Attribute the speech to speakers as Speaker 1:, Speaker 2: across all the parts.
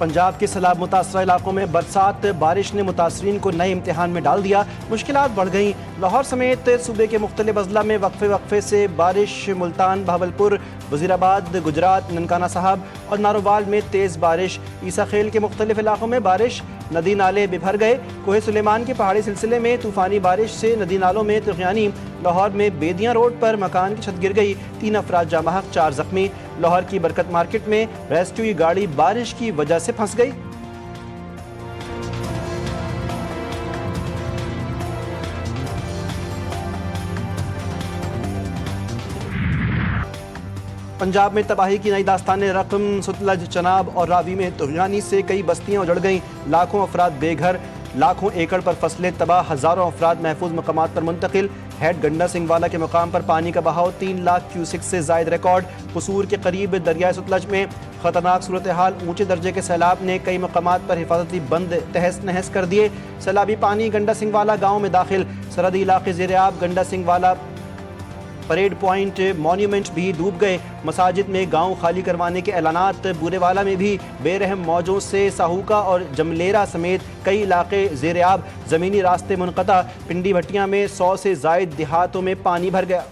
Speaker 1: पंजाब के सैलाब मुतासरा इलाकों में बरसात बारिश ने मुतासरीन को नए इम्तिहान में डाल दिया। मुश्किलात बढ़ गईं। लाहौर समेत सूबे के मुख्तलिफ अजला में वक्फे से बारिश। मुल्तान, बहावलपुर, वजीराबाद, गुजरात, ननकाना साहब और नारोवाल में तेज़ बारिश। ईसा खेल के मुख्तलिफ इलाकों में बारिश। नदी नाले बिभर गए। कोहे सुलेमान के पहाड़ी सिलसिले में तूफ़ानी बारिश से नदी नालों में तुग़यानी। लाहौर में बेदियाँ रोड पर मकान की छत गिर गई। 3 अफराद जाँ बहक, 4 ज़ख्मी। लाहौर की बरकत मार्केट में रेस्क्यू की गाड़ी बारिश की वजह से फंस गई। पंजाब में तबाही की नई दास्तान रकम। सुतलज, चनाब और रावी में तुग़यानी से कई बस्तियां उजड़ गईं। लाखों अफराद बेघर, लाखों एकड़ पर फसलें तबाह, हज़ारों अफराद महफूज मकामात पर मुंतकिल। हेड गंडा सिंहवाला के मुकाम पर पानी का बहाव 3 लाख क्यूसिक से ज़ायद रिकॉर्ड। कसूर के करीब दरियाए सुतलज में खतरनाक सूरत हाल। ऊंचे दर्जे के सैलाब ने कई मकामात पर हिफाजती बंद तहस नहस कर दिए। सैलाबी पानी गंडा सिंहवाला गाँव में दाखिल। सरहदी इलाके ज़ेर-ए-आब। गंडा सिंहवाला परेड पॉइंट, मॉन्यूमेंट भी डूब गए। मसाजिद में गांव खाली करवाने के ऐलानात। बूरेवाला में भी बेरहम मौजों से साहूका और जमलेरा समेत कई इलाके ज़ेर-ए-आब। ज़मीनी रास्ते मुनक़ता। पिंडी भट्टियां में 100 से ज़ायद देहातों में पानी भर गया।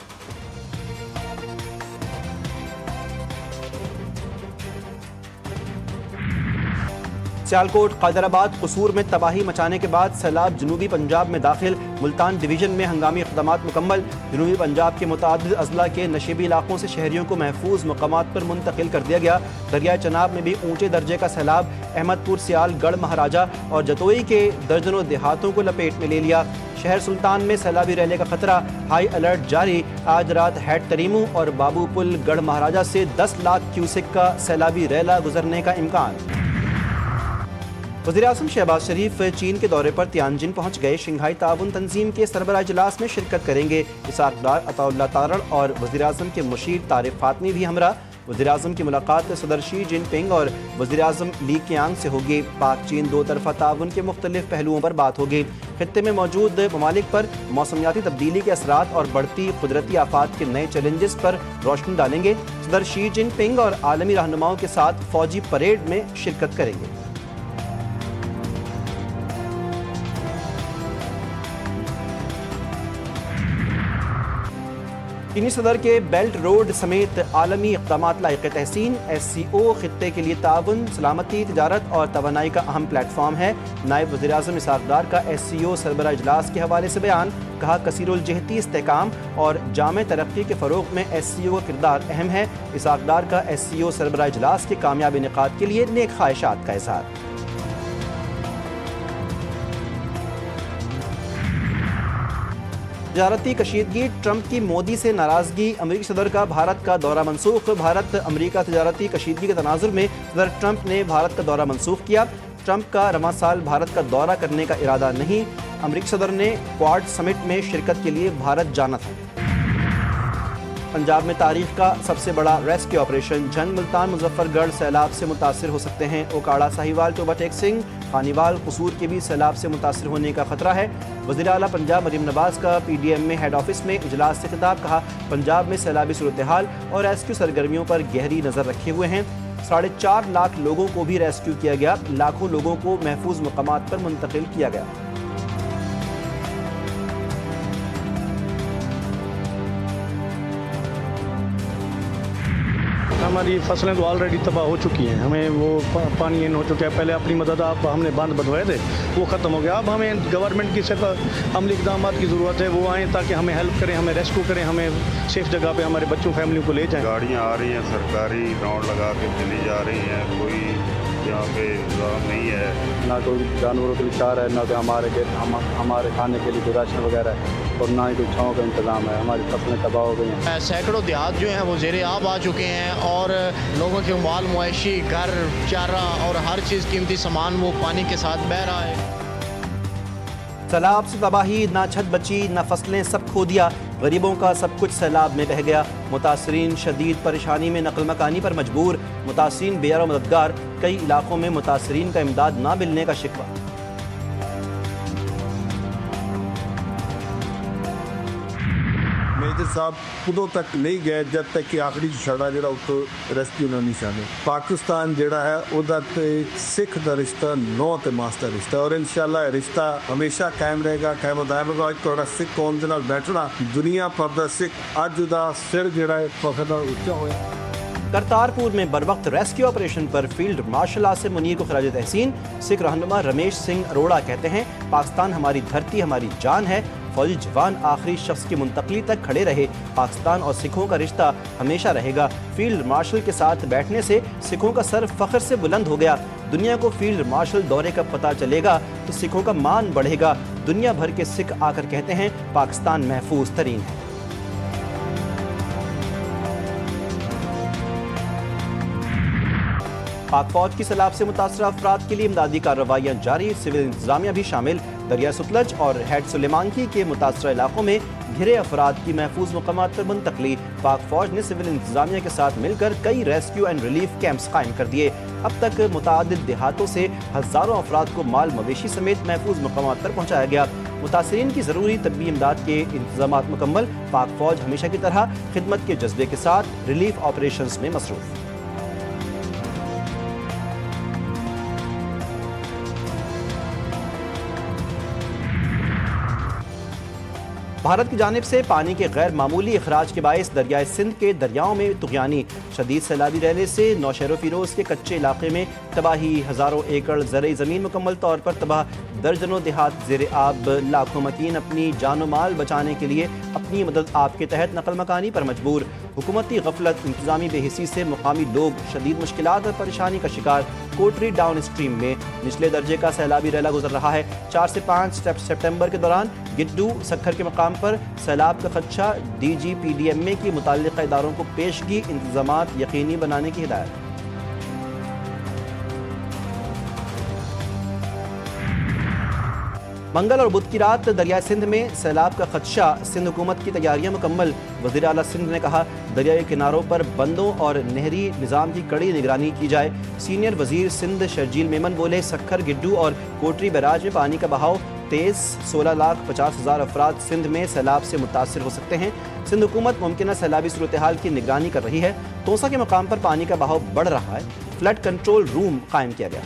Speaker 1: सियालकोट, कादराबाद, कसूर में तबाही मचाने के बाद सैलाब जनूबी पंजाब में दाखिल। मुल्तान डिवीज़न में हंगामी इक़दामात मुकम्मल। जनूबी पंजाब के मुतादिद अजला के नशीबी इलाकों से शहरियों को महफूज मकामात पर मुंतकिल कर दिया गया। दरियाए चनाब में भी ऊंचे दर्जे का सैलाब अहमदपुर, सियाल, गढ़ महाराजा और जतोई के दर्जनों देहातों को लपेट में ले लिया। शहर सुल्तान में सैलाबी रहने का खतरा, हाई अलर्ट जारी। आज रात हैट तरीमू और बाबू पुल, गढ़ महाराजा से 10 लाख क्यूसिक का सैलाबी रैला गुजरने का इम्कान। वज़ीर-ए-आज़म शहबाज शरीफ चीन के दौरे पर तियानजिन पहुंच गए। शंघाई ताउन तंजीम के सरबराह इजलास में शिरकत करेंगे। इसाक डार, अताउल्लाह तारड़ और वज़ीर-ए-आज़म के मुशीर तारिक फातमी भी हमरा। वज़ीर-ए-आज़म की मुलाकात सदर शी जिनपिंग और वज़ीर-ए-आज़म ली कियांग से होगी। पाक चीन दो तरफ़ा ताउन के मुख्तलिफ पहलुओं पर बात होगी। खित्ते में मौजूद ममालिक पर मौसमियाती तब्दीली के असरात और बढ़ती कुदरती आफात के नए चैलेंजेस पर रोशनी डालेंगे। सदर शी जिनपिंग और आलमी रहनुमाओं के साथ फौजी परेड में शिरकत करेंगे। चीनी सदर के बेल्ट रोड समेत आलमी इक़दामात लायक़ तहसीन। SCO खित्ते के लिए ताउन, सलामती, तिजारत और तवानाई का अहम प्लेटफॉर्म है। नायब वज़ीर-ए-आज़म इसाक डार का SCO सरबराह इजलास के हवाले से बयान। कहा, कसीरुल जहती इस्तेकाम और जामे तरक्की के फ़रोग़ में SCO का किरदार अहम है। इसाक डार का SCO सरबराह इजलास के कामयाब इनेक़ाद के लिए नेक ख्वाहिशात का इज़हार। तजारती कशीदगी, ट्रंप की मोदी से नाराज़गी। अमरीकी सदर का भारत का दौरा मनसूख। भारत अमरीका तजारती कशीदगी के तनाजुर में सदर ट्रंप ने भारत का दौरा मनसूख किया। ट्रंप का रवां साल भारत का दौरा करने का इरादा नहीं। अमरीकी सदर ने क्वाड समिट में शिरकत के लिए भारत जाना था। पंजाब में तारीख का सबसे बड़ा रेस्क्यू ऑपरेशन। जंग, मुल्तान, मुजफ्फरगढ़ सैलाब से मुतासर हो सकते हैं। ओकाड़ा, साहिवाल, टोबा टेक सिंह, खानीवाल, कसूर के भी सैलाब से मुतासर होने का खतरा है। वज़ीर आला पंजाब मरीम नवाज का PDM में हेड ऑफिस में इजलास से खिताब। कहा, पंजाब में सैलाबी सूरत हाल और रेस्क्यू सरगर्मियों पर गहरी नज़र रखे हुए हैं। 4.5 लाख लोगों को भी रेस्क्यू किया गया। लाखों लोगों को महफूज मकामात पर मुंतकिल किया गया।
Speaker 2: हमारी फसलें तो ऑलरेडी तबाह हो चुकी हैं। हमें वो पानी इन हो चुका है। पहले अपनी मदद आप हमने बांध बनवाए थे, वो ख़त्म हो गया। अब हमें गवर्नमेंट की सिर्फ अमली इक़दाम की ज़रूरत है। वो आएँ ताकि हमें हेल्प करें, हमें रेस्क्यू करें, हमें सेफ़ जगह पे हमारे बच्चों फैमिली को ले जाएँ।
Speaker 3: गाड़ियाँ आ रही हैं सरकारी, राउंड लगा के चली जा रही हैं। कोई यहाँ पे इंतज़ाम नहीं है,
Speaker 4: ना कोई जानवरों के लिए चारा है, ना तो हमारे खाने के लिए कोई राशन वगैरह है, और ना ही कोई छाँव का इंतज़ाम है। हमारी फसलें तबाह हो गई हैं।
Speaker 5: सैकड़ों देहात जो हैं वो ज़ेर-ए-आब आ चुके हैं और लोगों के माल मुआशी, घर, चारा और हर चीज़ कीमती सामान वो पानी के साथ बह रहा है।
Speaker 1: सैलाब से तबाही, ना छत बची, ना फसलें, सब खो दिया। गरीबों का सब कुछ सैलाब में बह गया। मुतासरीन शदीद परेशानी में नकल मकानी पर मजबूर। मुतासरीन बेयार मददगार। कई इलाकों में मुतासरीन का इमदाद ना मिलने का शिकवा।
Speaker 6: मेरी तो साहब उदों तक नहीं गए जब तक कि आखिरी छड़ा जो उत्तों रेस्क्यू ना नहीं चाहते। पाकिस्तान जोड़ा है उदा सिख का रिश्ता नौ ते मास का रिश्ता और इंशाल्लाह रिश्ता हमेशा कायम रहेगा, कायम दायम रहेगा। थोड़ा सिख कौम के नाल बैठना दुनिया भर का सिख अज उदा सिर जोड़ा है फखर नाल उच्चा होया।
Speaker 1: करतारपुर में बरवक्त रेस्क्यू ऑपरेशन पर फील्ड मार्शल आसिम मुनीर को खराज तहसीन। सिख रहनुमा रमेश सिंह अरोड़ा कहते हैं, पाकिस्तान हमारी धरती हमारी जान है। फौजी जवान आखिरी शख्स की मुंतकली तक खड़े रहे। पाकिस्तान और सिखों का रिश्ता हमेशा रहेगा। फील्ड मार्शल के साथ बैठने से सिखों का सर फख्र से बुलंद हो गया। दुनिया को फील्ड मार्शल दौरे का पता चलेगा तो सिखों का मान बढ़ेगा। दुनिया भर के सिख आकर कहते हैं, पाकिस्तान महफूज तरीन है। पाक फौज की सैलाब से मुतासर अफराद के लिए इमदादी कार्रवाइयाँ जारी। सिविल इंतजामिया भी शामिल। दरिया सतलज और हेड सुलेमानकी के मुतासर इलाकों में घिरे अफराद की महफूज मकामात पर मुंतकली। पाक फौज ने सिविल इंतजामिया के साथ मिलकर कई रेस्क्यू एंड रिलीफ कैंप्स कायम कर दिए। अब तक मुतादिद देहातों से हज़ारों अफराद को माल मवेशी समेत महफूज मकामात पर पहुँचाया गया। मुतासरीन की ज़रूरी तबी इमदाद के इंतजामात मुकम्मल। पाक फौज हमेशा की तरह खिदमत के जज्बे के साथ रिलीफ ऑपरेशंस में मसरूफ़। भारत की जानिब से पानी के गैर मामूली अखराज के बायस दरियाए सिंध के दरियाओं में तुग़यानी। शदीद सैलाबी रहने से नौशहर फिरोज़ के कच्चे इलाके में तबाही। हज़ारों एकड़ ज़रई ज़मीन मुकम्मल तौर पर तबाह। दर्जनों देहात ज़ेर आब। लाखों मकीन अपनी जान माल बचाने के लिए अपनी मदद आप के तहत नकल मकानी पर मजबूर। हुकूमती गफलत इंतजामी बेहिसी से मुकामी लोग शदीद मुश्किलात और परेशानी का शिकार। कोटरी डाउन स्ट्रीम में निचले दर्जे का सैलाबी रैला गुजर रहा है। 4 से 5 सितंबर के दौरान गिड्डू सखर के मकाम पर सैलाब का खदशा। DGPDMA की मुताल्लिक़ा इदारों को पेशगी इंतजामात यकीनी बनाने की हिदायत। मंगल और बुध की रात दरियाए सिंध में सैलाब का खदशा। सिंध हुकूमत की तैयारियां मुकम्मल। वज़ीर आला सिंध ने कहा, दरियाई किनारों पर बंदों और नहरी निज़ाम की कड़ी निगरानी की जाए। सीनियर वज़ीर सिंध शर्जील मेमन बोले, सखर, गिड्डू और कोटरी बैराज में पानी का बहाव तेज़। 16,50,000 अफराद सिंध में सैलाब से मुतासर हो सकते हैं। सिंध हुकूमत मुमकिन सैलाबी सूरत हाल की निगरानी कर रही है। तोसा के मकाम पर पानी का बहाव बढ़ रहा है। फ्लड कंट्रोल रूम कायम किया गया।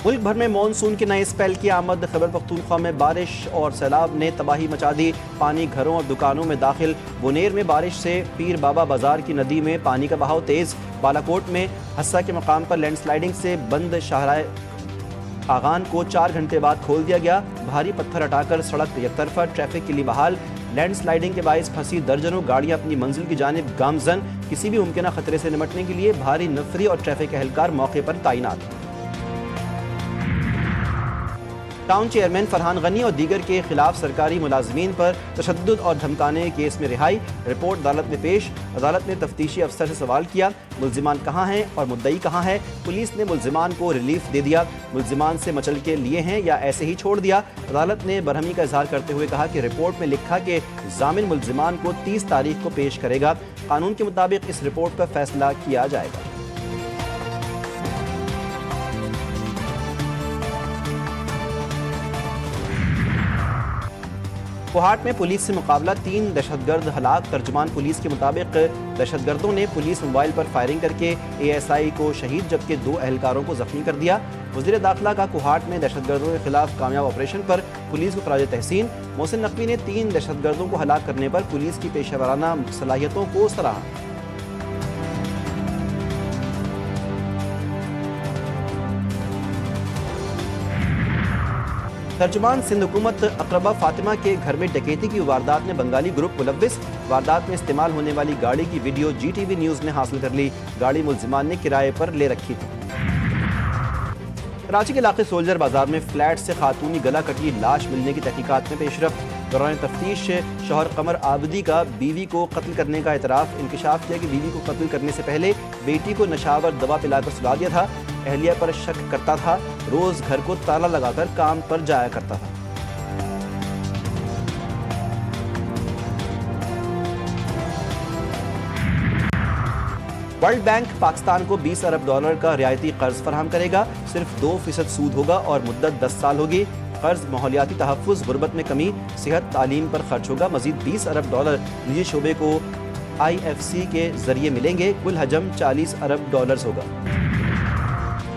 Speaker 1: मुल्क भर में मानसून के नए स्पेल की आमद। खैबर पख्तूनख्वा में बारिश और सैलाब ने तबाही मचा दी। पानी घरों और दुकानों में दाखिल। बुनेर में बारिश से पीर बाबा बाजार की नदी में पानी का बहाव तेज़। बालाकोट में हस्सा के मकाम पर लैंडस्लाइडिंग से बंद शाहराह आगान को 4 घंटे बाद खोल दिया गया। भारी पत्थर हटाकर सड़क यकतरफा, ट्रैफिक के लिए बहाल। लैंडस्लाइडिंग के बायस फंसी दर्जनों गाड़ियां अपनी मंजिल की जानिब गामजन। किसी भी मुमकिन खतरे से निपटने के लिए भारी नफरी और ट्रैफिक एहलकार मौके पर तैनात। टाउन चेयरमैन फरहान गनी और दीगर के खिलाफ सरकारी मुलाजमीन पर तशद्दुद और धमकाने के केस में रिहाई। रिपोर्ट अदालत में पेश। अदालत ने तफ्तीशी अफसर से सवाल किया, मुल्जिमान कहाँ हैं और मुद्दई कहाँ है। पुलिस ने मुल्जिमान को रिलीफ दे दिया। मुल्जिमान से मचल के लिए हैं या ऐसे ही छोड़ दिया। अदालत ने बरहमी का इजहार करते हुए कहा कि रिपोर्ट में लिखा कि जामिन मुल्जिमान को 30 तारीख को पेश करेगा। कानून के मुताबिक इस रिपोर्ट पर फैसला किया जाएगा। कोहाट में पुलिस से मुकाबला, 3 दहशतगर्द हलाक। तर्जुमान पुलिस के मुताबिक दहशतगर्दों ने पुलिस मोबाइल पर फायरिंग करके ASI को शहीद जबकि 2 एहलकारों को जख्मी कर दिया। वज़ीर दाखिला का कोहाट में दहशतगर्दों के खिलाफ कामयाब ऑपरेशन पर पुलिस को खराज तहसीन। मोहसिन नकवी ने 3 दहशतगर्दों को हलाक करने पर पुलिस की पेशेवराना सलाहियतों को सराहा। तर्जुमान सिंध हुकूमत अकरबा फातिमा के घर में डकैती की वारदात में बंगाली ग्रुप मुलव्विस। वारदात में इस्तेमाल होने वाली गाड़ी की वीडियो GTV न्यूज़ ने हासिल कर ली। गाड़ी मुल्जिमान ने किराए पर ले रखी थी। कराची के इलाके सोल्जर बाजार में फ्लैट से खातूनी गला कटी लाश मिलने की तहकीकात में पेशरफ। दौरान तफ्तीश शौहर कमर आबदी का बीवी को कत्ल करने का एतराफ़। इंकशाफ किया कि बीवी को कत्ल करने से पहले बेटी को नशावर दवा पिलाकर सुला दिया था। اہلیہ پر شک کرتا تھا، روز گھر کو تالا لگا کر کام پر جایا کرتا تھا۔ ورلڈ بینک پاکستان کو $20 ارب کا رعایتی قرض فراہم کرے گا، صرف 2% سود ہوگا اور مدت 10 سال ہوگی۔ قرض ماحولیاتی تحفظ، غربت میں کمی، صحت، تعلیم پر خرچ ہوگا۔ مزید $20 ارب نجی شعبے کو IFC کے ذریعے ملیں گے، کل حجم $40 ارب ہوگا۔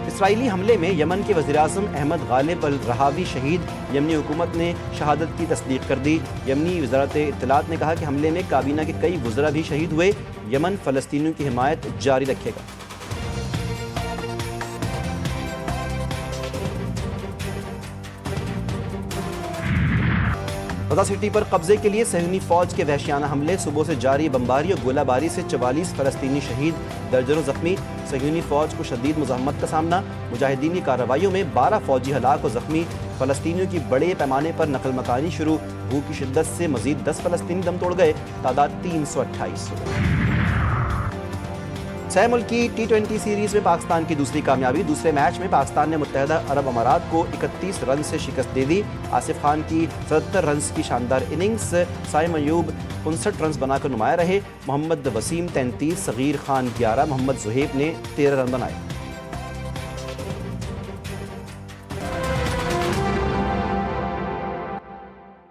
Speaker 1: اسرائیلی حملے میں یمن کے وزیراعظم احمد غالب الرہاوی شہید، یمنی حکومت نے شہادت کی تصدیق کر دی۔ یمنی وزارت اطلاعات نے کہا کہ حملے میں کابینہ کے کئی وزراء بھی شہید ہوئے۔ یمن فلسطینیوں کی حمایت جاری رکھے گا۔ غزہ سٹی پر قبضے کے لیے صہیونی فوج کے وحشیانہ حملے، صبح سے جاری بمباری اور گولہ باری سے 44 فلسطینی شہید، درجنوں زخمی۔ صہیونی فوج کو شدید مزاحمت کا سامنا، مجاہدین کی کارروائیوں میں 12 فوجی ہلاک و زخمی۔ فلسطینیوں کی بڑے پیمانے پر نقل مکانی شروع، بھوک کی شدت سے مزید 10 فلسطینی دم توڑ گئے، تعداد 328 ہو گئی۔ 6 ملکی T20 سیریز میں پاکستان کی دوسری کامیابی، دوسرے میچ میں پاکستان نے متحدہ عرب امارات کو 31 رن سے شکست دے دی۔ آصف خان کی 77 رنز کی شاندار اننگز، سائم ایوب 59 رنز بنا کر نمایاں رہے، محمد وسیم 33، صغیر خان 11، محمد زہیب نے 13 رن بنائے۔